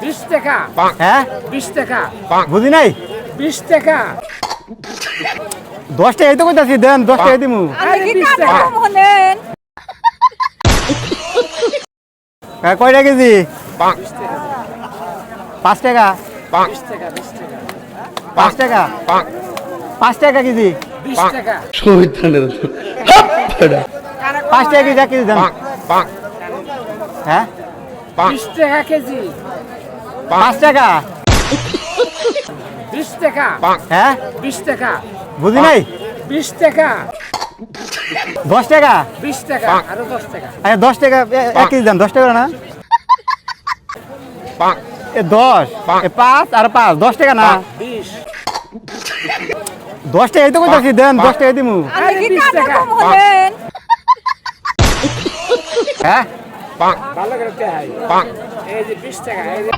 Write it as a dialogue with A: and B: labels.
A: 20 টাকা।
B: হ্যাঁ
A: 20 টাকা।
B: বুঝি নাই
A: 20 টাকা।
B: 10 টাকা এই তো কইতাছি দেন 10 টাকা দিমু
A: আরে 20 টাকা।
B: কয়টা কেজি
A: 20 টাকা।
B: 5 টাকা
A: 20 টাকা 20 টাকা।
B: 5 টাকা 5 টাকা কেজি
A: 20 টাকা।
B: 5 টাকা কেজি এক কেজি দেন হ্যাঁ
A: 20 টাকা কেজি।
B: 5 টাকা
A: 20 টাকা।
B: হ্যাঁ
A: 20 টাকা।
B: বুঝি নাই
A: 20 টাকা।
B: 10 টাকা
A: 20 টাকা। আরো 10 টাকা।
B: আরে 10 টাকা এক কেজি দেন 10 টাকা না এ 10 এ 5 আর 5 10 টাকা না
A: 20।
B: 10 টাকা এই তো কইতাছি দেন 10 টাকা দিমু
A: আরে 20 টাকা।
B: হ্যাঁ
A: ভালো করে দেখাই। এই যে 20 টাকা। এই যে